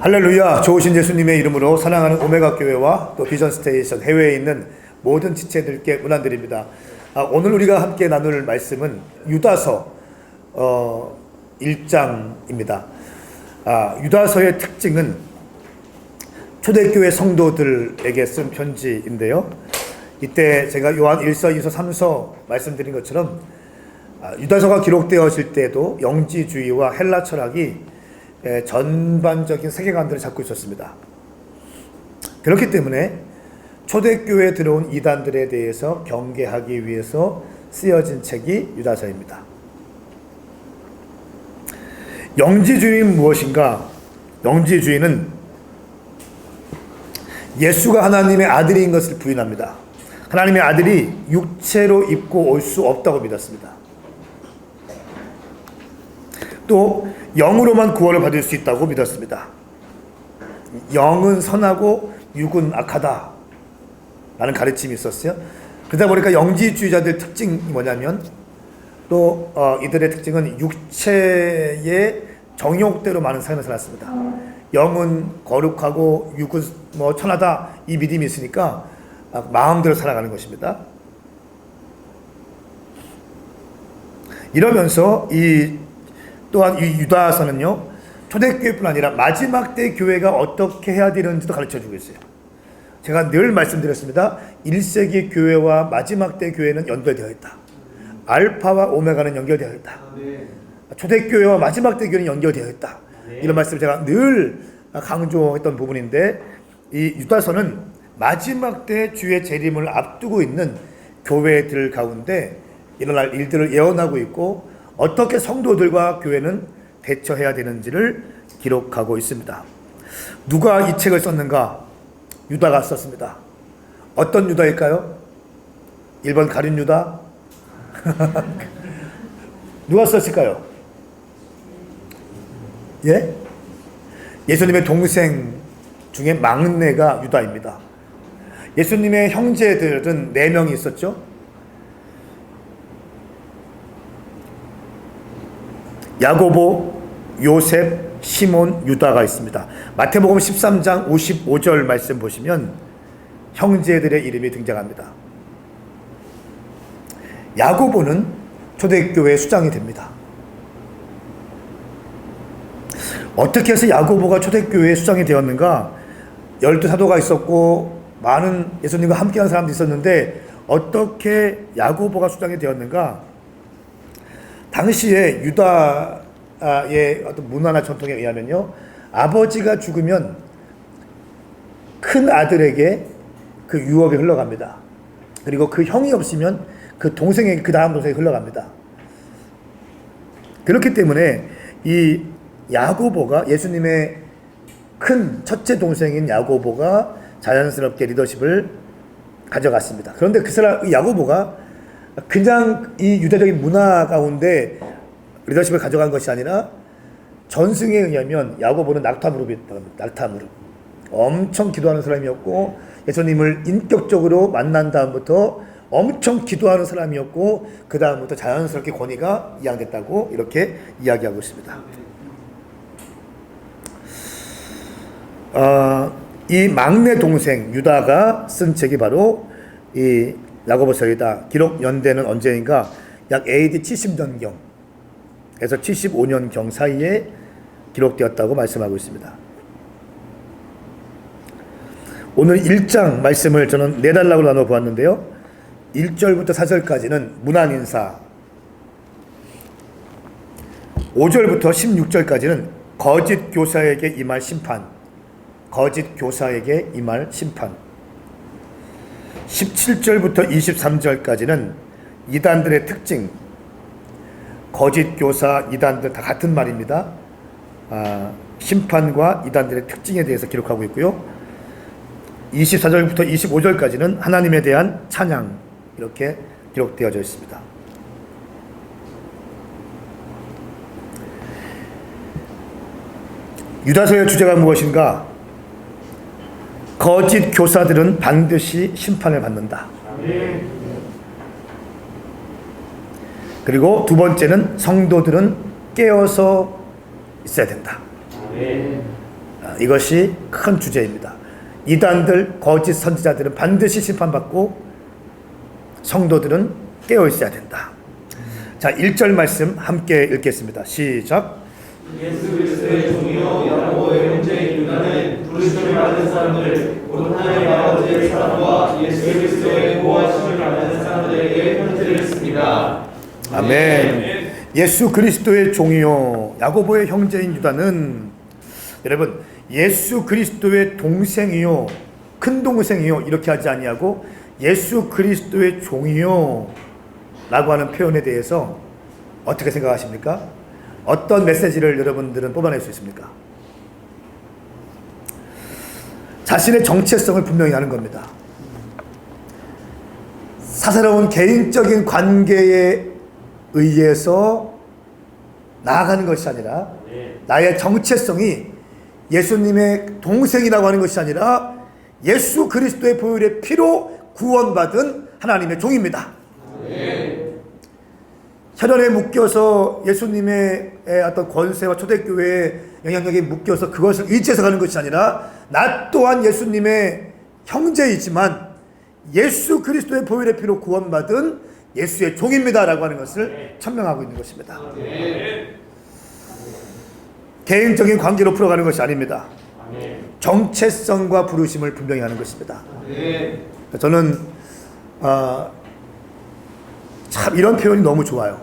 할렐루야. 좋으신 예수님의 이름으로 사랑하는 오메가 교회와 또 비전 스테이션 해외에 있는 모든 지체들께 문안드립니다. 오늘 우리가 함께 나눌 말씀은 유다서 1장입니다. 유다서의 특징은 초대교회 성도들에게 쓴 편지인데요. 이때 제가 요한 1서, 2서, 3서 말씀드린 것처럼 유다서가 기록되었을 때도 영지주의와 헬라 철학이 전반적인 세계관들을 잡고 있었습니다. 그렇기 때문에 초대교회에 들어온 이단들에 대해서 경계하기 위해서 쓰여진 책이 유다서입니다. 영지주의는 무엇인가? 영지주의는 예수가 하나님의 아들인 것을 부인합니다. 하나님의 아들이 육체로 입고 올 수 없다고 믿었습니다. 또 영으로만 구원을 받을 수 있다고 믿었습니다. 영은 선하고 육은 악하다 라는 가르침이 있었어요. 그러다 보니까 영지주의자들 특징이 뭐냐면 또 이들의 특징은 육체의 정욕대로 많은 삶을 살았습니다. 영은 거룩하고 육은 천하다, 이 믿음이 있으니까 마음대로 살아가는 것입니다. 이러면서 또한 이 유다서는요, 초대교회뿐 아니라 마지막 때 교회가 어떻게 해야 되는지도 가르쳐주고 있어요. 제가 늘 말씀드렸습니다. 1세기 교회와 마지막 때 교회는 연결되어 있다. 알파와 오메가는 연결되어 있다. 초대교회와 마지막 때 교회는 연결되어 있다. 이런 말씀을 제가 늘 강조했던 부분인데, 이 유다서는 마지막 때 주의 재림을 앞두고 있는 교회들 가운데 일어날 일들을 예언하고 있고, 어떻게 성도들과 교회는 대처해야 되는지를 기록하고 있습니다. 누가 이 책을 썼는가? 유다가 썼습니다. 어떤 유다일까요? 1번 가룟 유다? 누가 썼을까요? 예? 예수님의 동생 중에 막내가 유다입니다. 예수님의 형제들은 4명이 있었죠. 야고보, 요셉, 시몬, 유다가 있습니다. 마태복음 13장 55절 말씀 보시면 형제들의 이름이 등장합니다. 야고보는 초대교회의 수장이 됩니다. 어떻게 해서 야고보가 초대교회의 수장이 되었는가? 12사도가 있었고 많은 예수님과 함께한 사람도 있었는데 어떻게 야고보가 수장이 되었는가? 당시에 유다의 어떤 문화나 전통에 의하면요, 아버지가 죽으면 큰 아들에게 그 유업이 흘러갑니다. 그리고 그 형이 없으면 그 동생에게, 그 다음 동생에게 흘러갑니다. 그렇기 때문에 이 야고보가, 예수님의 큰 첫째 동생인 야고보가 자연스럽게 리더십을 가져갔습니다. 그런데 그 사람, 야고보가 그냥 이 유대적인 문화 가운데 리더십을 가져간 것이 아니라 전승에 의하면 야고보는 낙타무릎이었다고 합니다. 낙타무릎. 엄청 기도하는 사람이었고 예수님을 인격적으로 만난 다음부터 엄청 기도하는 사람이었고 그 다음부터 자연스럽게 권위가 이양됐다고 이렇게 이야기하고 있습니다. 이 막내 동생 유다가 쓴 책이 바로 이 야고보서이다. 기록 연대는 언제인가? 약 AD 70년경에서 75년경 사이에 기록되었다고 말씀하고 있습니다. 오늘 1장 말씀을 저는 4단락으로 나눠 보았는데요. 1절부터 4절까지는 문안인사, 5절부터 16절까지는 거짓 교사에게 임할 심판, 거짓 교사에게 임할 심판, 17절부터 23절까지는 이단들의 특징, 거짓 교사, 이단들 다 같은 말입니다. 심판과 이단들의 특징에 대해서 기록하고 있고요. 24절부터 25절까지는 하나님에 대한 찬양, 이렇게 기록되어져 있습니다. 유다서의 주제가 무엇인가? 거짓 교사들은 반드시 심판을 받는다. 그리고 두 번째는 성도들은 깨어서 있어야 된다. 이것이 큰 주제입니다. 이단들, 거짓 선지자들은 반드시 심판받고 성도들은 깨어 있어야 된다. 자, 1절 말씀 함께 읽겠습니다. 시작. 예수 그리스도의 종이요 야고보의 형제인 유다는 부르심을 받은 사람들 곧 하나님 아버지의 사랑과 예수 그리스도의 보호하심을 받은 사람들에게 편지를 씁니다. 아멘. 예수 그리스도의 종이요 야고보의 형제인 유다는, 여러분, 예수 그리스도의 동생이요 큰 동생이요 이렇게 하지 아니하고 예수 그리스도의 종이요 라고 하는 표현에 대해서 어떻게 생각하십니까? 어떤 메시지를 여러분들은 뽑아낼 수 있습니까? 자신의 정체성을 분명히 하는 겁니다. 사사로운 개인적인 관계에 의해서 나아가는 것이 아니라 나의 정체성이 예수님의 동생이라고 하는 것이 아니라 예수 그리스도의 보혈의 피로 구원받은 하나님의 종입니다. 혈연에 묶여서 예수님의 어떤 권세와 초대교회의 영향력에 묶여서 그것을 의지해서 가는 것이 아니라 나 또한 예수님의 형제이지만 예수 그리스도의 보혈의 피로 구원받은 예수의 종입니다 라고 하는 것을 천명하고 있는 것입니다. 개인적인 관계로 풀어가는 것이 아닙니다. 정체성과 부르심을 분명히 하는 것입니다. 저는 참 이런 표현이 너무 좋아요.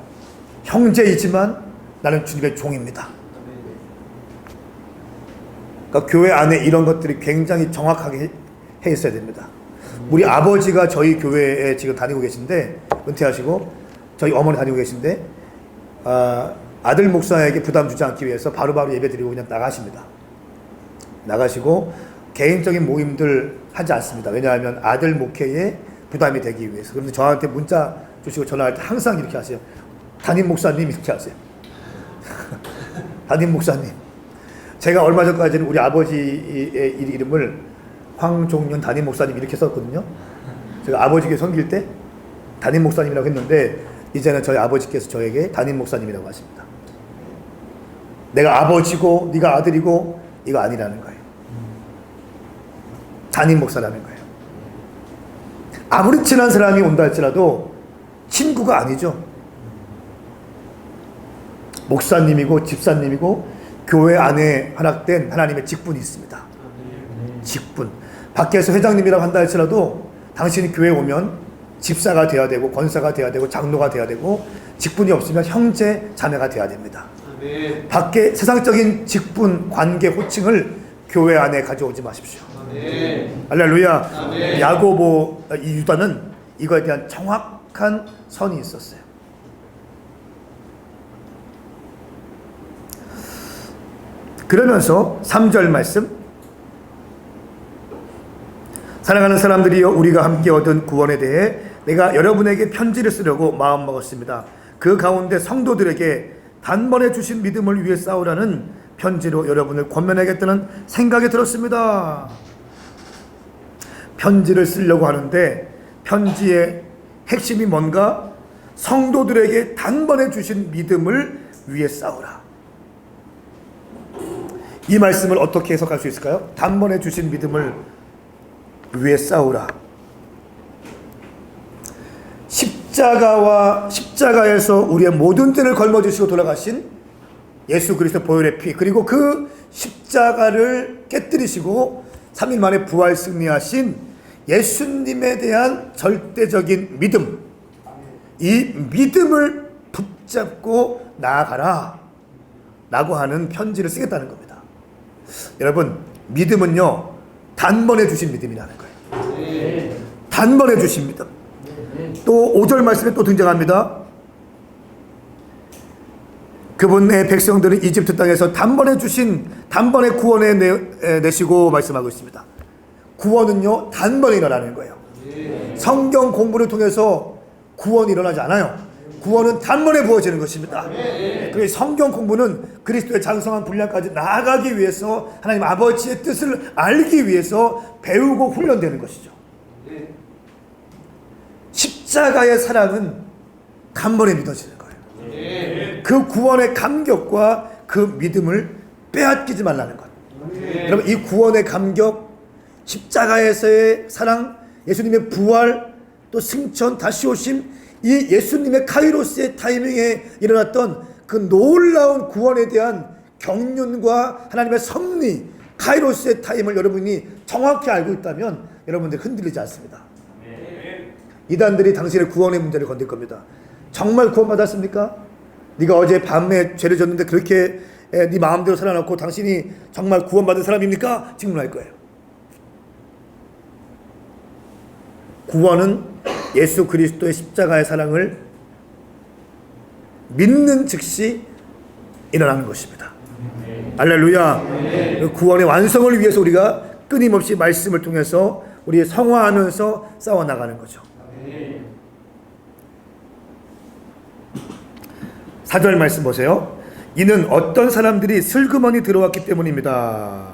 형제이지만 나는 주님의 종입니다. 그러니까 교회 안에 이런 것들이 굉장히 정확하게 해 있어야 됩니다. 우리 아버지가 저희 교회에 지금 다니고 계신데, 은퇴하시고 저희 어머니 다니고 계신데, 아들 목사에게 부담 주지 않기 위해서 바로바로 예배 드리고 그냥 나가십니다. 나가시고 개인적인 모임들 하지 않습니다. 왜냐하면 아들 목회에 부담이 되기 위해서. 그런데 저한테 문자 주시고 전화할 때 항상 이렇게 하세요. 담임 목사님 이렇게 하세요. 담임 목사님. 제가 얼마 전까지는 우리 아버지의 이름을 황종윤 담임 목사님 이렇게 썼거든요. 제가 아버지께 섬길 때 담임 목사님이라고 했는데 이제는 저희 아버지께서 저에게 담임 목사님이라고 하십니다. 내가 아버지고 네가 아들이고 이거 아니라는 거예요. 담임 목사라는 거예요. 아무리 친한 사람이 온다 할지라도 친구가 아니죠. 목사님이고 집사님이고 교회 안에 허락된 하나님의 직분이 있습니다. 직분. 밖에서 회장님이라고 한다 할지라도 당신이 교회에 오면 집사가 되어야 되고 권사가 되어야 되고 장로가 되어야 되고 직분이 없으면 형제 자매가 되어야 됩니다. 밖에 세상적인 직분, 관계, 호칭을 교회 안에 가져오지 마십시오. 할렐루야. 야고보 이 유다는 이거에 대한 정확한 선이 있었어요. 그러면서 3절 말씀, 사랑하는 사람들이여, 우리가 함께 얻은 구원에 대해 내가 여러분에게 편지를 쓰려고 마음먹었습니다. 그 가운데 성도들에게 단번에 주신 믿음을 위해 싸우라는 편지로 여러분을 권면하겠다는 생각이 들었습니다. 편지를 쓰려고 하는데 편지의 핵심이 뭔가? 성도들에게 단번에 주신 믿음을 위해 싸우라. 이 말씀을 어떻게 해석할 수 있을까요? 단번에 주신 믿음을 위해 싸우라. 십자가에서 우리의 모든 죄를 걸머주시고 돌아가신 예수 그리스도 보혈의 피, 그리고 그 십자가를 깨뜨리시고 3일 만에 부활 승리하신 예수님에 대한 절대적인 믿음, 이 믿음을 붙잡고 나아가라 라고 하는 편지를 쓰겠다는 겁니다. 여러분, 믿음은요 단번에 주신 믿음이라는 거예요. 단번에 주신 믿음. 또 5절 말씀에 또 등장합니다. 그분의 백성들은 이집트 땅에서 단번에 구원해 내시고 말씀하고 있습니다. 구원은요 단번에 일어나는 거예요. 성경 공부를 통해서 구원이 일어나지 않아요. 구원은 단번에 부어지는 것입니다. 그래서 성경 공부는 그리스도의 장성한 분량까지 나아가기 위해서, 하나님 아버지의 뜻을 알기 위해서 배우고 훈련되는 것이죠. 십자가의 사랑은 단번에 믿어지는 거예요. 그 구원의 감격과 그 믿음을 빼앗기지 말라는 것. 여러분, 이 구원의 감격, 십자가에서의 사랑, 예수님의 부활, 또 승천, 다시 오심, 이 예수님의 카이로스의 타이밍에 일어났던 그 놀라운 구원에 대한 경륜과 하나님의 섭리, 카이로스의 타임을 여러분이 정확히 알고 있다면 여러분들 흔들리지 않습니다. 이단들이 당신의 구원의 문제를 건들 겁니다. 정말 구원받았습니까? 네가 어제 밤에 죄를 졌는데 그렇게 네 마음대로 살아놓고 당신이 정말 구원받은 사람입니까? 질문할 거예요. 구원은 예수 그리스도의 십자가의 사랑을 믿는 즉시 일어나는 것입니다. 할렐루야. 구원의 완성을 위해서 우리가 끊임없이 말씀을 통해서 우리 성화하면서 싸워나가는 거죠. 4절 말씀 보세요. 이는 어떤 사람들이 슬그머니 들어왔기 때문입니다.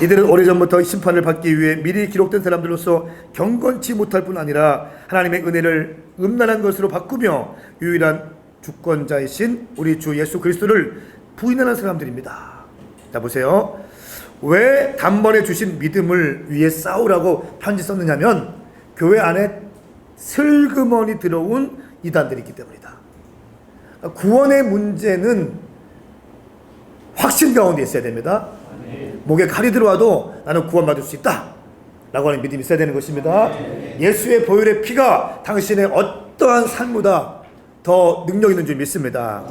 이들은 오래전부터 심판을 받기 위해 미리 기록된 사람들로서 경건치 못할 뿐 아니라 하나님의 은혜를 음란한 것으로 바꾸며 유일한 주권자이신 우리 주 예수 그리스도를 부인하는 사람들입니다. 자, 보세요. 왜 단번에 주신 믿음을 위해 싸우라고 편지 썼느냐면 교회 안에 슬그머니 들어온 이단들이 있기 때문이다. 구원의 문제는 확신 가운데 있어야 됩니다. 목에 칼이 들어와도 나는 구원받을 수 있다 라고 하는 믿음이 있어야 되는 것입니다. 예수의 보혈의 피가 당신의 어떠한 삶보다 더 능력 있는 줄 믿습니다.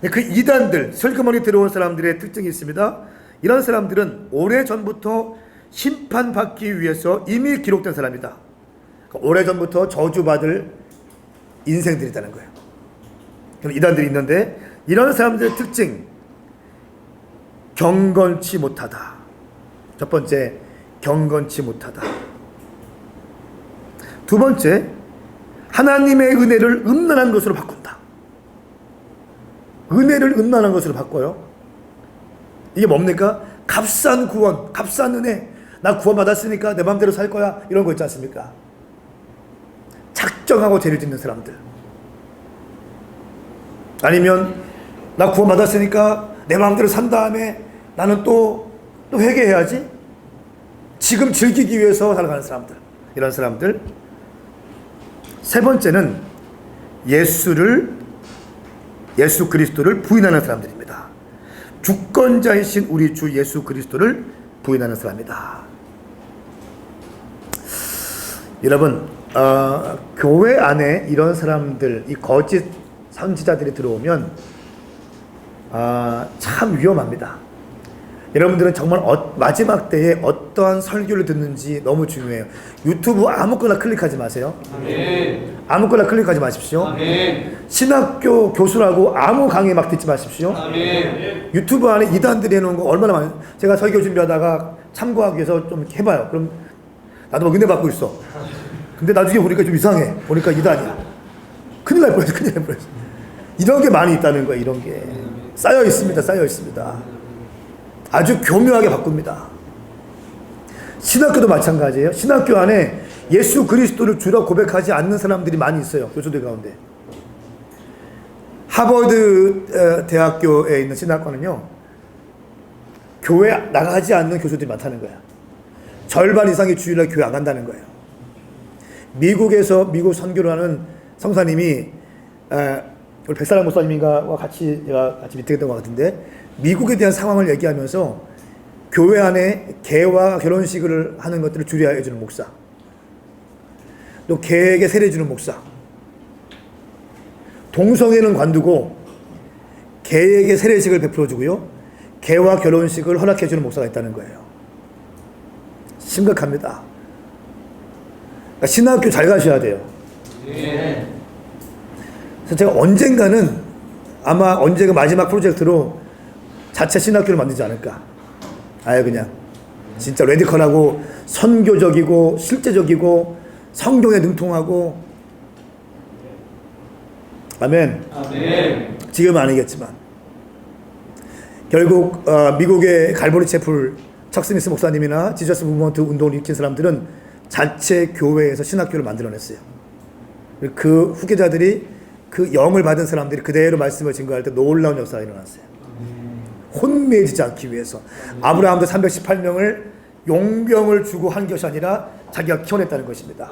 그 이단들, 슬그머니 들어온 사람들의 특징이 있습니다. 이런 사람들은 오래전부터 심판받기 위해서 이미 기록된 사람이다. 오래전부터 저주받을 인생들이라는 거예요. 이단들이 있는데 이런 사람들의 특징, 경건치 못하다. 첫 번째, 경건치 못하다. 두 번째, 하나님의 은혜를 음란한 것으로 바꾼다. 은혜를 음란한 것으로 바꿔요. 이게 뭡니까? 값싼 구원, 값싼 은혜. 나 구원 받았으니까 내 마음대로 살 거야. 이런 거 있지 않습니까? 작정하고 죄를 짓는 사람들. 아니면 나 구원 받았으니까 내 마음대로 산 다음에 나는 또 회개해야지. 지금 즐기기 위해서 살아가는 사람들. 이런 사람들. 세 번째는 예수 그리스도를 부인하는 사람들입니다. 주권자이신 우리 주 예수 그리스도를 부인하는 사람이다. 여러분, 교회 안에 이런 사람들, 이 거짓 선지자들이 들어오면 참 위험합니다. 여러분들은 정말 마지막 때에 어떠한 설교를 듣는지 너무 중요해요. 유튜브 아무거나 클릭하지 마세요. 아멘. 아무거나 클릭하지 마십시오. 아멘. 신학교 교수라고 아무 강의 막 듣지 마십시오. 아멘. 유튜브 안에 이단들이 해놓은 거 얼마나 많아요. 제가 설교 준비하다가 참고하기 위해서 좀 해봐요. 그럼 나도 막 은혜 받고 있어. 근데 나중에 보니까 좀 이상해. 보니까 이단이야. 큰일 날 뻔했어. 큰일 날 뻔했어. 이런 게 많이 있다는 거예요. 이런 게 쌓여 있습니다. 쌓여 있습니다. 아주 교묘하게 바꿉니다. 신학교도 마찬가지예요. 신학교 안에 예수 그리스도를 주라 고백하지 않는 사람들이 많이 있어요. 교수들 가운데. 하버드 대학교에 있는 신학과는요, 교회 나가지 않는 교수들이 많다는 거야. 절반 이상이 주일날 교회 안 간다는 거예요. 미국 선교를 하는 성사님이 우리 백사랑 목사님과 같이 미팅했던 것 같은데, 미국에 대한 상황을 얘기하면서 교회 안에 개와 결혼식을 하는 것들을 주의해 주는 목사, 또 개에게 세례 주는 목사, 동성애는 관두고 개에게 세례식을 베풀어 주고요, 개와 결혼식을 허락해 주는 목사가 있다는 거예요. 심각합니다. 그러니까 신학교 잘 가셔야 돼요. 그래서 제가 언젠가 마지막 프로젝트로 자체 신학교를 만들지 않을까. 아예 그냥 진짜 레디컬하고 선교적이고 실제적이고 성경에 능통하고. 아멘. 아멘. 지금은 아니겠지만 결국 미국의 갈보리 채플 척 스미스 목사님이나 지저스 무브먼트 운동을 일으킨 사람들은 자체 교회에서 신학교를 만들어냈어요. 그 후계자들이, 그 영을 받은 사람들이 그대로 말씀을 증거할 때 놀라운 역사가 일어났어요. 혼미해지지 않기 위해서. 아브라함도 318명을 용병을 주고 한 것이 아니라 자기가 키워냈다는 것입니다.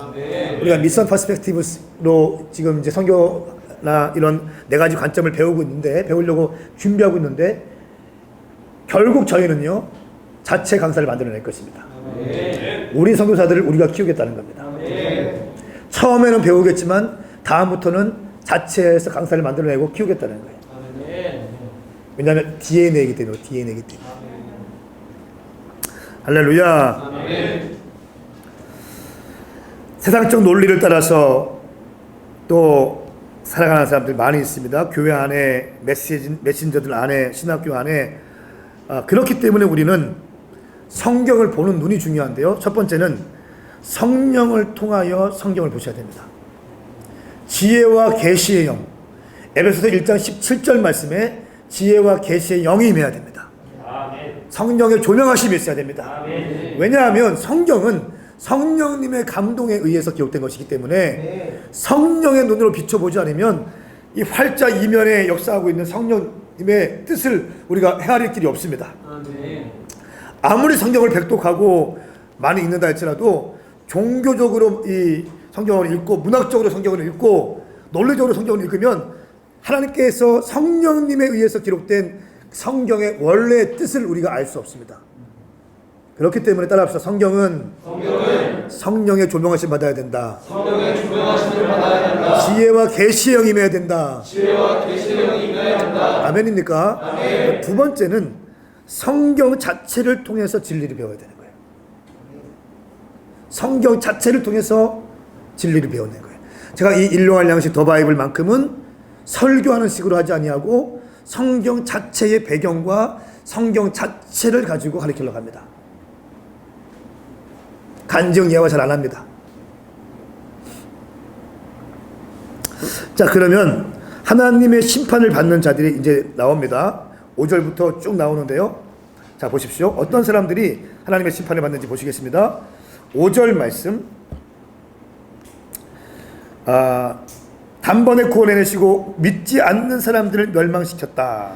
우리가 미션 퍼스펙티브로 지금 이제 선교나 이런 네 가지 관점을 배우려고 준비하고 있는데, 결국 저희는요 자체 강사를 만들어낼 것입니다. 우리 선교사들을 우리가 키우겠다는 겁니다. 처음에는 배우겠지만 다음부터는 자체에서 강사를 만들어내고 키우겠다는 거예요. 왜냐하면 DNA이기 때문에. 할렐루야. 세상적 논리를 따라서 또 살아가는 사람들 많이 있습니다. 교회 안에, 메신저들 안에, 신학교 안에. 그렇기 때문에 우리는 성경을 보는 눈이 중요한데요. 첫 번째는 성령을 통하여 성경을 보셔야 됩니다. 지혜와 계시의 영. 에베소서 1장 17절 말씀에 지혜와 계시의 영이 임해야 됩니다. 성령의 조명하심이 있어야 됩니다. 왜냐하면 성경은 성령님의 감동에 의해서 기록된 것이기 때문에 성령의 눈으로 비춰보지 않으면 이 활자 이면에 역사하고 있는 성령님의 뜻을 우리가 헤아릴 길이 없습니다. 아무리 성경을 백독하고 많이 읽는다 할지라도 종교적으로 이 성경을 읽고 문학적으로 성경을 읽고 논리적으로 성경을 읽으면 하나님께서 성령님에 의해서 기록된 성경의 원래의 뜻을 우리가 알 수 없습니다. 그렇기 때문에 따라합시다. 성경은 성령의 조명하심 받아야 된다. 지혜와 계시의 영이 임해야 된다. 아멘입니까? 아멘. 두 번째는 성경 자체를 통해서 진리를 배워야 되는 거예요. 성경 자체를 통해서 진리를 배우는 거예요. 제가 이 일용할 양식 더 바이블만큼은 설교하는 식으로 하지 아니하고 성경 자체의 배경과 성경 자체를 가지고 가르치려고 합니다. 간증 예화 잘 안 합니다. 자, 그러면 하나님의 심판을 받는 자들이 이제 나옵니다. 5절부터 쭉 나오는데요. 자, 보십시오. 어떤 사람들이 하나님의 심판을 받는지 보시겠습니다. 5절 말씀. 단번에 구원해내시고 믿지 않는 사람들을 멸망시켰다.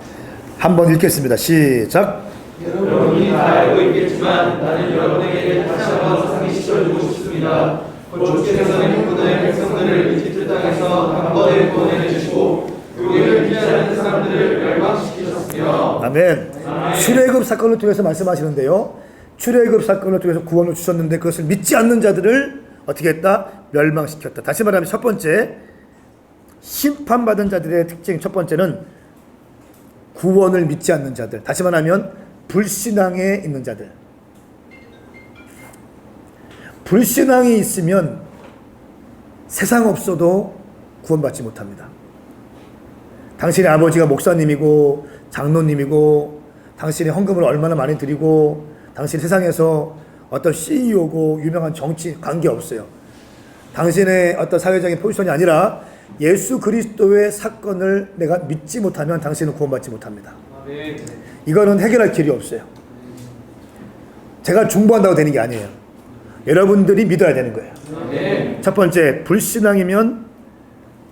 한번 읽겠습니다. 시작. 여러분이 다 알고 있겠지만 나는 여러분에게 다시 한번 상기시켜주고 싶습니다. 주께서는 그분의 백성들을 이집트 땅에서 단번에 구원해주시고 그를 믿지 않는 사람들을 멸망시키셨으며. 아멘. 출애굽 사건을 통해서 말씀하시는데요. 출애굽 사건을 통해서 구원을 주셨는데 그것을 믿지 않는 자들을 어떻게 했다? 멸망시켰다. 다시 말하면 첫 번째, 심판받은 자들의 특징 첫 번째는 구원을 믿지 않는 자들. 다시 말하면 불신앙에 있는 자들. 불신앙이 있으면 세상 없어도 구원받지 못합니다. 당신의 아버지가 목사님이고 장로님이고 당신의 헌금을 얼마나 많이 드리고 당신 세상에서 어떤 CEO고 유명한 정치 관계없어요. 당신의 어떤 사회적인 포지션이 아니라 예수 그리스도의 사건을 내가 믿지 못하면 당신은 구원받지 못합니다. 이거는 해결할 길이 없어요. 제가 중보한다고 되는 게 아니에요. 여러분들이 믿어야 되는 거예요. 첫 번째, 불신앙이면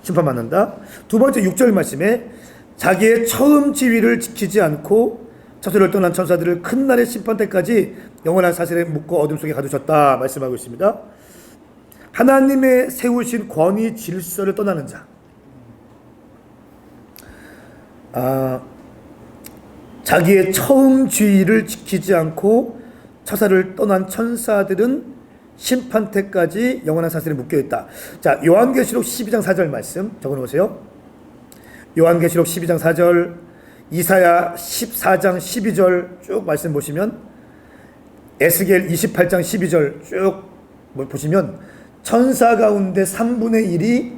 심판받는다. 두 번째, 6절 말씀에 자기의 처음 지위를 지키지 않고 처소를 떠난 천사들을 큰 날의 심판 때까지 영원한 사슬에 묶어 어둠 속에 가두셨다 말씀하고 있습니다. 하나님의 세우신 권위 질서를 떠나는 자. 자기의 처음 지위를 지키지 않고 처사를 떠난 천사들은 심판 때까지 영원한 사슬에 묶여있다. 자, 요한계시록 12장 4절 말씀 적어놓으세요. 요한계시록 12장 4절, 이사야 14장 12절 쭉 말씀 보시면, 에스겔 28장 12절 쭉 보시면 천사 가운데 3분의 1이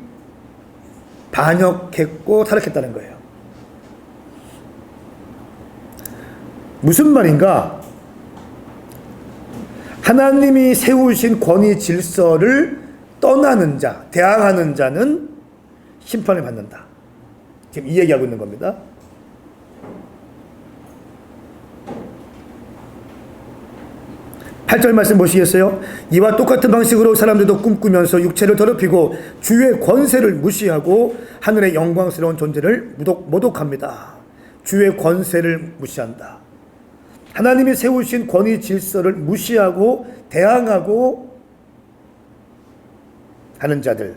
반역했고 타락했다는 거예요. 무슨 말인가? 하나님이 세우신 권위 질서를 떠나는 자, 대항하는 자는 심판을 받는다. 지금 이 얘기하고 있는 겁니다. 8절 말씀 보시겠어요? 이와 똑같은 방식으로 사람들도 꿈꾸면서 육체를 더럽히고 주의 권세를 무시하고 하늘의 영광스러운 존재를 모독합니다. 주의 권세를 무시한다. 하나님이 세우신 권위 질서를 무시하고 대항하고 하는 자들.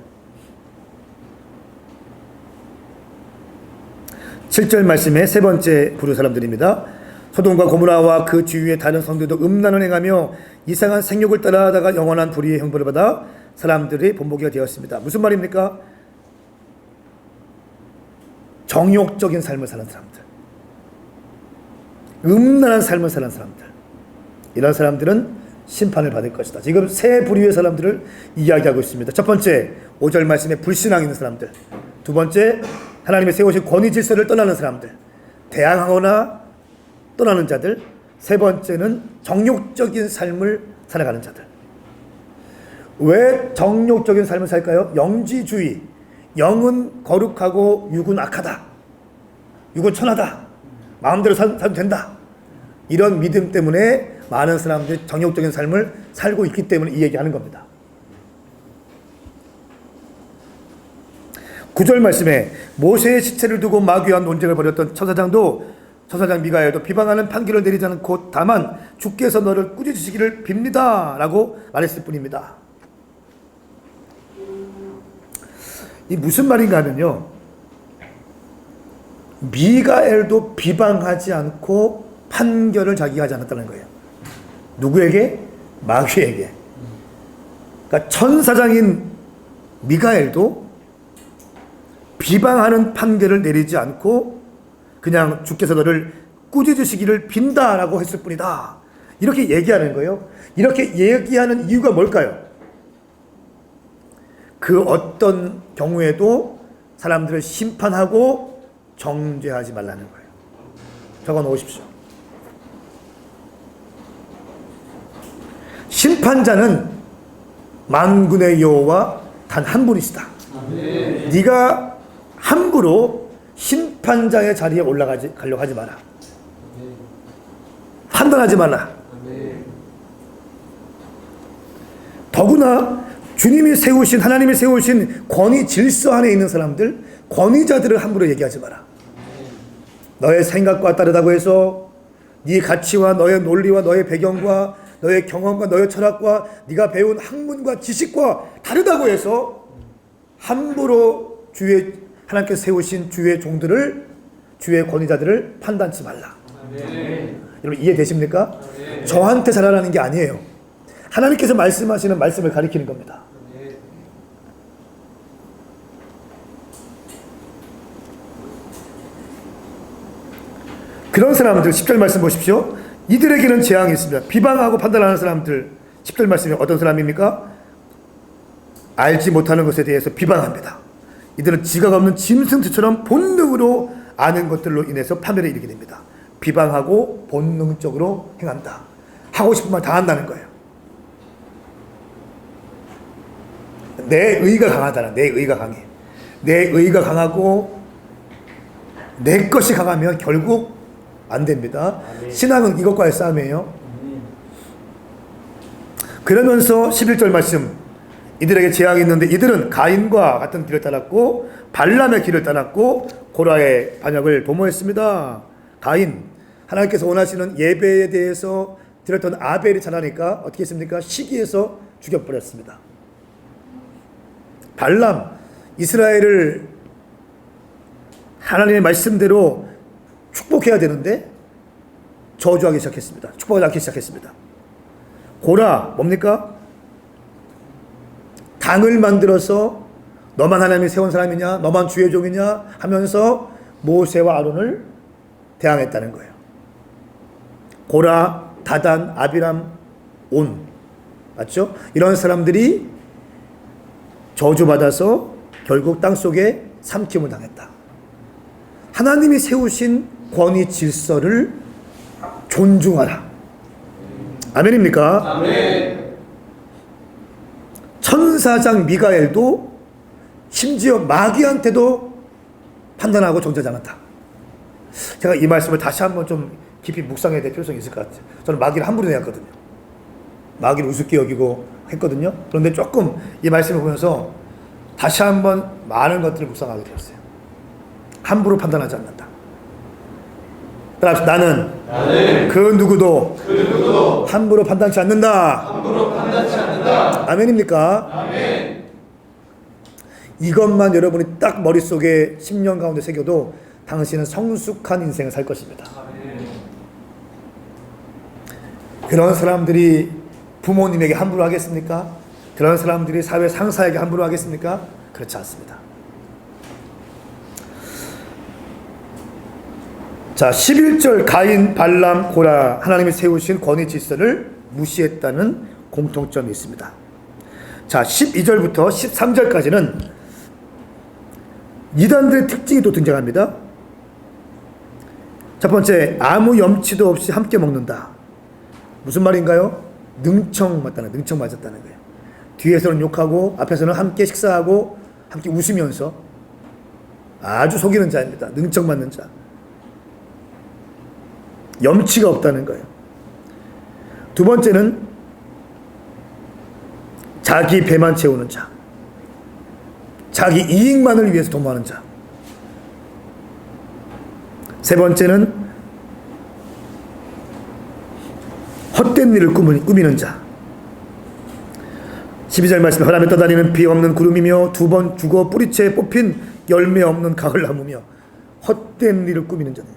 7절 말씀의 세 번째 부류 사람들입니다. 소돔과 고모라와 그 주위의 다른 성들도 음란을 행하며 이상한 생욕을 따라하다가 영원한 불의의 형벌을 받아 사람들이 본보기가 되었습니다. 무슨 말입니까? 정욕적인 삶을 사는 사람들, 음란한 삶을 사는 사람들, 이런 사람들은 심판을 받을 것이다. 지금 세 부류의 사람들을 이야기하고 있습니다. 첫 번째 5절 말씀에 불신앙 있는 사람들, 두 번째 하나님의 세우신 권위 질서를 떠나는 사람들, 대항하거나 떠나는 자들, 세 번째는 정욕적인 삶을 살아가는 자들. 왜 정욕적인 삶을 살까요? 영지주의, 영은 거룩하고 육은 악하다, 육은 천하다, 마음대로 살도 된다, 이런 믿음 때문에 많은 사람들이 정욕적인 삶을 살고 있기 때문에 이 얘기하는 겁니다. 9절 말씀에 모세의 시체를 두고 마귀와 논쟁을 벌였던 천사장 미가엘도 비방하는 판결을 내리지 않고 다만 주께서 너를 꾸짖으시기를 빕니다 라고 말했을 뿐입니다. 이 무슨 말인가 하면요, 미가엘도 비방하지 않고 판결을 자기가 하지 않았다는 거예요. 누구에게? 마귀에게. 그러니까 천사장인 미가엘도 비방하는 판결을 내리지 않고 그냥 주께서 너를 꾸짖으시기를 빈다라고 했을 뿐이다, 이렇게 얘기하는 거예요. 이렇게 얘기하는 이유가 뭘까요? 그 어떤 경우에도 사람들을 심판하고 정죄하지 말라는 거예요. 적어 놓으십시오. 심판자는 만군의 여호와 단 한 분이시다. 아멘. 네가 함부로 심판자의 자리에 가려고 하지 마라. 아멘. 판단하지 말라. 아멘. 더구나 하나님이 세우신 권위 질서 안에 있는 사람들, 권위자들을 함부로 얘기하지 마라. 아멘. 너의 생각과 다르다고 해서 네 가치와 너의 논리와 너의 배경과 너의 경험과 너의 철학과 네가 배운 학문과 지식과 다르다고 해서 함부로 하나님께서 세우신 주의 종들을, 주의 권위자들을 판단치 말라. 아멘. 여러분 이해되십니까? 아멘. 저한테 잘하라는 게 아니에요. 하나님께서 말씀하시는 말씀을 가리키는 겁니다. 아멘. 그런 사람들 10절 말씀 보십시오. 이들에게는 재앙이 있습니다. 비방하고 판단하는 사람들, 10절 말씀이 어떤 사람입니까? 알지 못하는 것에 대해서 비방합니다. 이들은 지각 없는 짐승처럼 본능으로 아는 것들로 인해서 파멸에 이르게 됩니다. 비방하고 본능적으로 행한다. 하고 싶은 말 다 한다는 거예요. 내 의가 강하다는, 내 의가 강해. 내 의가 강하고 내 것이 강하면 결국 안 됩니다. 신앙은 이것과의 싸움이에요. 그러면서 11절 말씀, 이들에게 재앙이 있는데 이들은 가인과 같은 길을 따랐고 발람의 길을 따랐고 고라의 반역을 도모했습니다. 가인, 하나님께서 원하시는 예배에 대해서 드렸던 아벨이 잘하니까 어떻게 했습니까? 시기해서 죽여버렸습니다. 발람, 이스라엘을 하나님의 말씀대로 축복해야 되는데 저주하기 시작했습니다. 축복하지 않기 시작했습니다. 고라, 뭡니까? 당을 만들어서 너만 하나님이 세운 사람이냐, 너만 주의 종이냐 하면서 모세와 아론을 대항했다는 거예요. 고라, 다단, 아비람, 온, 맞죠? 이런 사람들이 저주받아서 결국 땅속에 삼킴을 당했다. 하나님이 세우신 권위 질서를 존중하라. 아멘입니까? 아멘. 천사장 미가엘도 심지어 마귀한테도 판단하고 정죄하지 않았다. 제가 이 말씀을 다시 한번 좀 깊이 묵상해야 될 필요성이 있을 것 같아요. 저는 마귀를 함부로 대했거든요. 마귀를 우습게 여기고 했거든요. 그런데 조금 이 말씀을 보면서 다시 한번 많은 것들을 묵상하게 되었어요. 함부로 판단하지 않는다. 따라합시다. 나는 그 누구도 함부로 판단치 않는다. 아멘입니까? 아멘. 이것만 여러분이 딱 머릿속에 10년 가운데 새겨도 당신은 성숙한 인생을 살 것입니다. 그런 사람들이 부모님에게 함부로 하겠습니까? 그런 사람들이 사회 상사에게 함부로 하겠습니까? 그렇지 않습니다. 자, 11절 가인, 발람, 고라 하나님이 세우신 권위 질서를 무시했다는 공통점이 있습니다. 자, 12절부터 13절까지는 이단들의 특징이 또 등장합니다. 첫 번째, 아무 염치도 없이 함께 먹는다. 무슨 말인가요? 능청 맞다는 거예요. 뒤에서는 욕하고 앞에서는 함께 식사하고 함께 웃으면서 아주 속이는 자입니다. 능청 맞는 자. 염치가 없다는 거예요. 두 번째는 자기 배만 채우는 자. 자기 이익만을 위해서 도모하는 자. 세 번째는 헛된 일을 꾸미는 자. 12절 말씀에 바람에 떠다니는 비 없는 구름이며 두 번 죽어 뿌리채 뽑힌 열매 없는 가을나무며 헛된 일을 꾸미는 자네.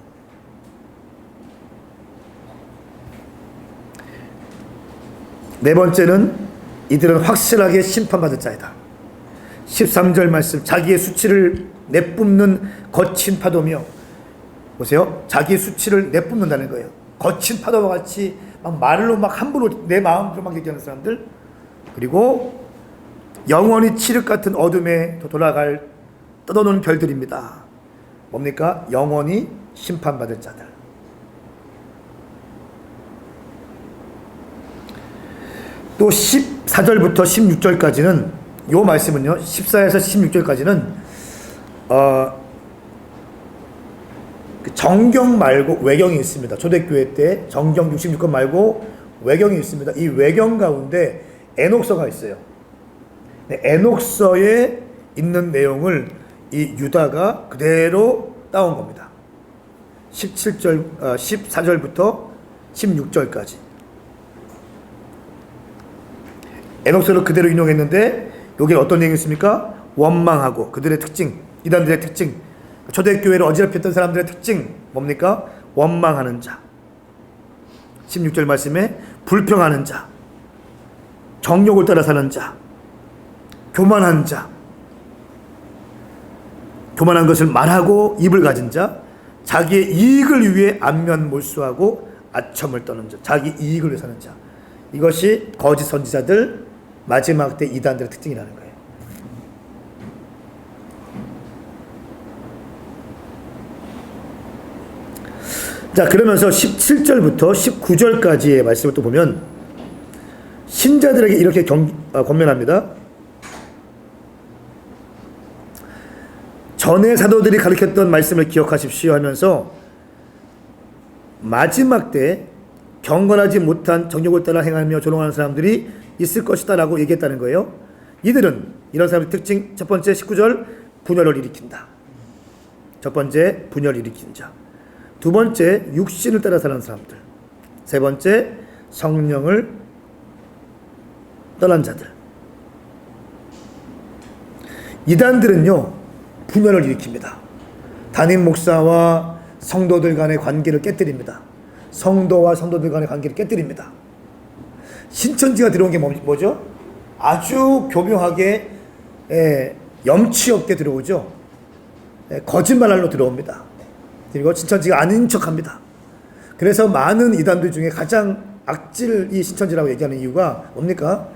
네 번째는 이들은 확실하게 심판받을 자이다. 13절 말씀, 자기의 수치를 내뿜는 거친 파도며, 보세요, 자기의 수치를 내뿜는다는 거예요. 거친 파도와 같이 막 말로 막 함부로 내 마음으로 막 얘기하는 사람들, 그리고 영원히 칠흑 같은 어둠에 돌아갈 떠도는 별들입니다. 뭡니까? 영원히 심판받을 자들. 또 14절부터 16절까지는 요 말씀은요, 14에서 16절까지는 정경 말고 외경이 있습니다. 초대교회 때 정경 66권 말고 외경이 있습니다. 이 외경 가운데 에녹서가 있어요. 에녹서에 있는 내용을 이 유다가 그대로 따온 겁니다. 14절부터 16절까지. 에녹서를 그대로 인용했는데 여기에 어떤 내용이 있습니까? 원망하고 그들의 특징, 이단들의 특징, 초대교회를 어지럽혔던 사람들의 특징 뭡니까? 원망하는 자. 16절 말씀에 불평하는 자, 정욕을 따라 사는 자, 교만한 자, 교만한 것을 말하고 입을 가진 자, 자기의 이익을 위해 안면몰수하고 아첨을 떠는 자, 자기 이익을 위해 사는 자. 이것이 거짓 선지자들, 마지막 때 이단들의 특징이라는 거예요. 자, 그러면서 17절부터 19절까지의 말씀을 또 보면 신자들에게 이렇게 권면합니다. 전에 사도들이 가르쳤던 말씀을 기억하십시오 하면서 마지막 때 경건하지 못한 정욕을 따라 행하며 조롱하는 사람들이 있을 것이다 라고 얘기했다는 거예요. 이들은 이런 사람의 특징, 첫 번째 19절 분열을 일으킨다. 첫 번째 분열을 일으킨 자. 두 번째 육신을 따라 사는 사람들. 세 번째 성령을 떠난 자들. 이단들은요 분열을 일으킵니다. 담임 목사와 성도들 간의 관계를 깨뜨립니다. 성도와 성도들 간의 관계를 깨뜨립니다. 신천지가 들어온 게 뭐죠? 아주 교묘하게 염치 없게 들어오죠. 거짓말로 들어옵니다. 그리고 신천지가 아닌 척합니다. 그래서 많은 이단들 중에 가장 악질이 신천지라고 얘기하는 이유가 뭡니까?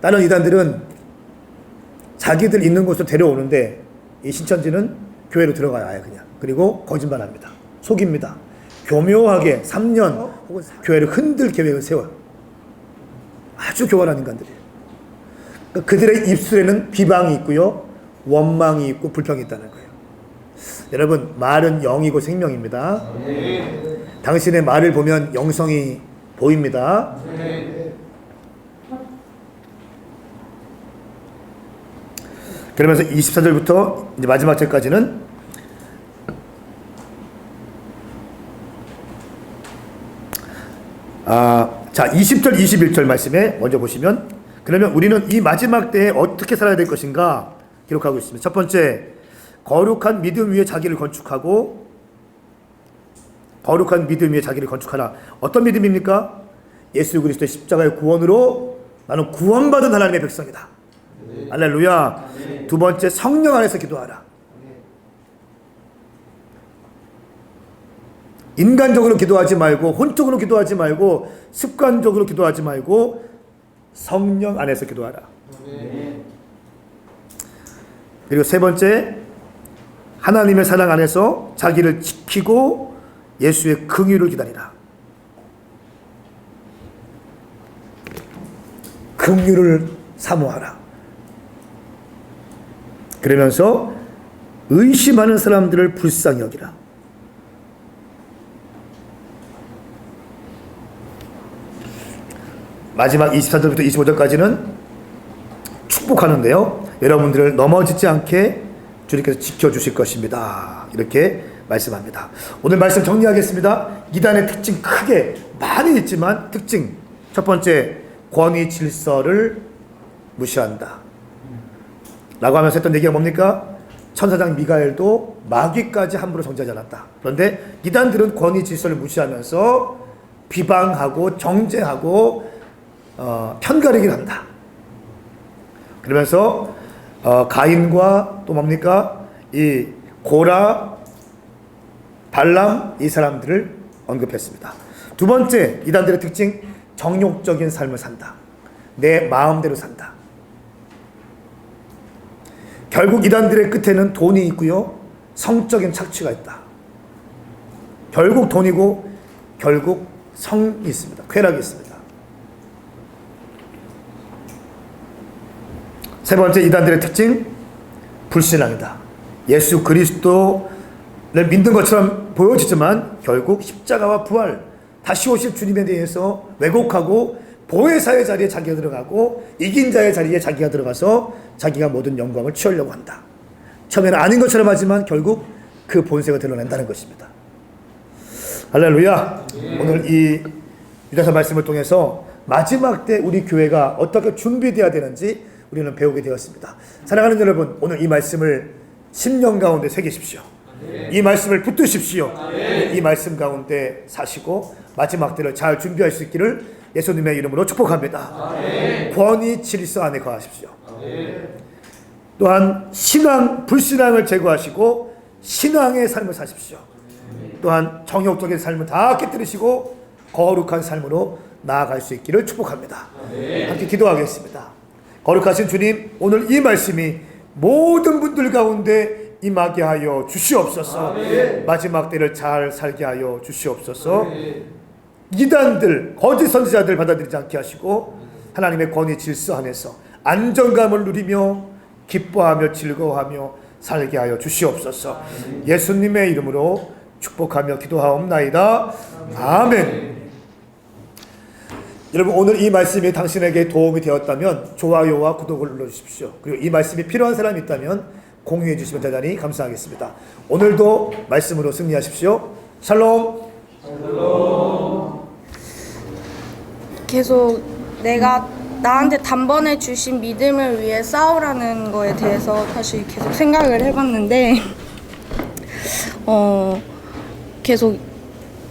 다른 이단들은 자기들 있는 곳으로 데려오는데 이 신천지는 교회로 들어가야 해요, 그냥. 그리고 거짓말합니다. 속입니다. 교묘하게 3년 혹은 교회를 흔들 계획을 세워요. 아주 교활한 인간들이에요. 그들의 입술에는 비방이 있고요, 원망이 있고 불평이 있다는 거예요. 여러분, 말은 영이고 생명입니다. 당신의 말을 보면 영성이 보입니다. 그러면서 24절부터 이제 마지막 절까지는 자, 20절 21절 말씀에 먼저 보시면, 그러면 우리는 이 마지막 때에 어떻게 살아야 될 것인가 기록하고 있습니다. 첫 번째, 거룩한 믿음 위에 자기를 건축하고, 거룩한 믿음 위에 자기를 건축하라. 어떤 믿음입니까? 예수 그리스도의 십자가의 구원으로 나는 구원받은 하나님의 백성이다. 할렐루야. 두 번째, 성령 안에서 기도하라. 인간적으로 기도하지 말고, 혼적으로 기도하지 말고, 습관적으로 기도하지 말고 성령 안에서 기도하라. 그리고 세 번째, 하나님의 사랑 안에서 자기를 지키고 예수의 긍휼을 기다리라. 긍휼을 사모하라. 그러면서 의심하는 사람들을 불쌍히 여기라. 마지막 24절부터 25절까지는 축복하는데요, 여러분들을 넘어지지 않게 주님께서 지켜주실 것입니다. 이렇게 말씀합니다. 오늘 말씀 정리하겠습니다. 이단의 특징 크게 많이 있지만, 특징 첫 번째, 권위 질서를 무시한다 라고 하면서 했던 얘기가 뭡니까? 천사장 미가엘도 마귀까지 함부로 정죄하지 않았다. 그런데 이단들은 권위 질서를 무시하면서 비방하고 정죄하고 편가르기를 한다. 그러면서 가인과 또 뭡니까? 이 고라, 발람, 이 사람들을 언급했습니다. 두 번째, 이단들의 특징, 정욕적인 삶을 산다. 내 마음대로 산다. 결국 이단들의 끝에는 돈이 있고요, 성적인 착취가 있다. 결국 돈이고 결국 성이 있습니다. 쾌락이 있습니다. 세 번째, 이단들의 특징, 불신앙이다. 예수 그리스도를 믿는 것처럼 보여지지만 결국 십자가와 부활, 다시 오실 주님에 대해서 왜곡하고 보혜사의 자리에 자기가 들어가고 이긴 자의 자리에 자기가 들어가서 자기가 모든 영광을 취하려고 한다. 처음에는 아닌 것처럼 하지만 결국 그 본색을 드러낸다는 것입니다. 할렐루야. 오늘 이 유다서 말씀을 통해서 마지막 때 우리 교회가 어떻게 준비되어야 되는지 우리는 배우게 되었습니다. 사랑하는 여러분, 오늘 이 말씀을 10년 가운데 새기십시오. 이 말씀을 붙드십시오. 이 말씀 가운데 사시고 마지막 때를 잘 준비할 수 있기를 예수님의 이름으로 축복합니다. 권위 질서 안에 거하십시오. 또한 신앙, 불신앙을 제거하시고 신앙의 삶을 사십시오. 또한 정욕적인 삶을 다 깨뜨리시고 거룩한 삶으로 나아갈 수 있기를 축복합니다. 함께 기도하겠습니다. 거룩하신 주님, 오늘 이 말씀이 모든 분들 가운데 임하게 하여 주시옵소서. 마지막 때를 잘 살게 하여 주시옵소서. 이단들, 거짓 선지자들 받아들이지 않게 하시고 하나님의 권위 질서 안에서 안정감을 누리며 기뻐하며 즐거워하며 살게 하여 주시옵소서. 예수님의 이름으로 축복하며 기도하옵나이다. 아멘. 여러분, 오늘 이 말씀이 당신에게 도움이 되었다면 좋아요와 구독을 눌러주십시오. 그리고 이 말씀이 필요한 사람이 있다면 공유해 주시면 대단히 감사하겠습니다. 오늘도 말씀으로 승리하십시오. 샬롬. 계속 내가 나한테 단번에 주신 믿음을 위해 싸우라는 거에 대해서 다시 계속 생각을 해봤는데 계속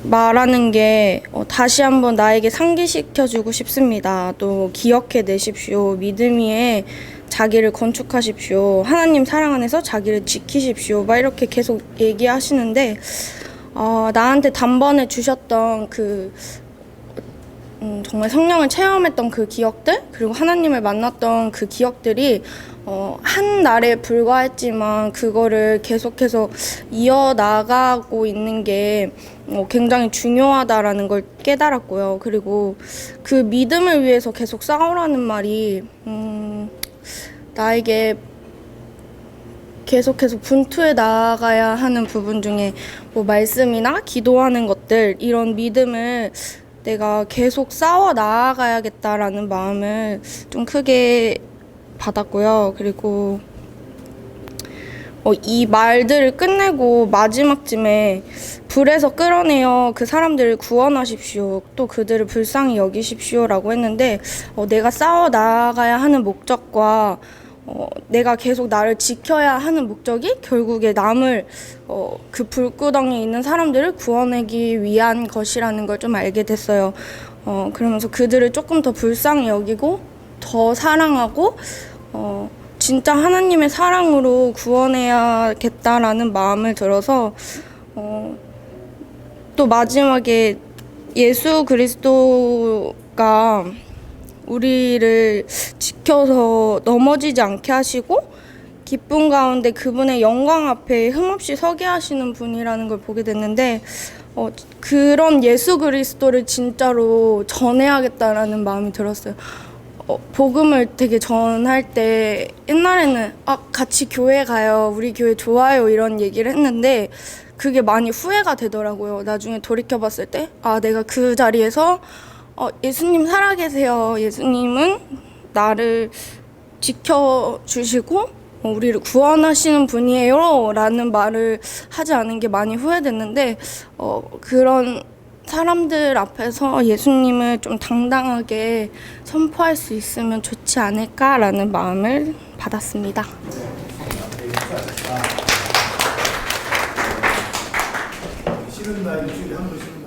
말하는 게 다시 한번 나에게 상기시켜주고 싶습니다. 또 기억해 내십시오. 믿음 위에 자기를 건축하십시오. 하나님 사랑 안에서 자기를 지키십시오. 막 이렇게 계속 얘기하시는데 나한테 단번에 주셨던 그 정말 성령을 체험했던 그 기억들, 그리고 하나님을 만났던 그 기억들이 한 날에 불과했지만 그거를 계속해서 이어나가고 있는 게 굉장히 중요하다라는 걸 깨달았고요. 그리고 그 믿음을 위해서 계속 싸우라는 말이 나에게 계속해서 분투해 나아가야 하는 부분 중에 뭐 말씀이나 기도하는 것들, 이런 믿음을 내가 계속 싸워 나아가야겠다라는 마음을 좀 크게 받았고요. 그리고 이 말들을 끝내고 마지막쯤에 불에서 끌어내어 그 사람들을 구원하십시오. 또 그들을 불쌍히 여기십시오라고 했는데 내가 싸워 나가야 하는 목적과 내가 계속 나를 지켜야 하는 목적이 결국에 남을 그 불구덩이에 있는 사람들을 구원하기 위한 것이라는 걸 좀 알게 됐어요. 그러면서 그들을 조금 더 불쌍히 여기고 더 사랑하고 진짜 하나님의 사랑으로 구원해야겠다라는 마음을 들어서 또 마지막에 예수 그리스도가 우리를 지켜서 넘어지지 않게 하시고 기쁨 가운데 그분의 영광 앞에 흠없이 서게 하시는 분이라는 걸 보게 됐는데 그런 예수 그리스도를 진짜로 전해야겠다라는 마음이 들었어요. 복음을 되게 전할 때 옛날에는 같이 교회 가요, 우리 교회 좋아요 이런 얘기를 했는데 그게 많이 후회가 되더라고요. 나중에 돌이켜봤을 때 내가 그 자리에서 예수님 살아계세요, 예수님은 나를 지켜주시고 우리를 구원하시는 분이에요 라는 말을 하지 않은 게 많이 후회됐는데 그런 사람들 앞에서 예수님을 좀 당당하게 선포할 수 있으면 좋지 않을까라는 마음을 받았습니다. 싫은 날 일주일에 한 번씩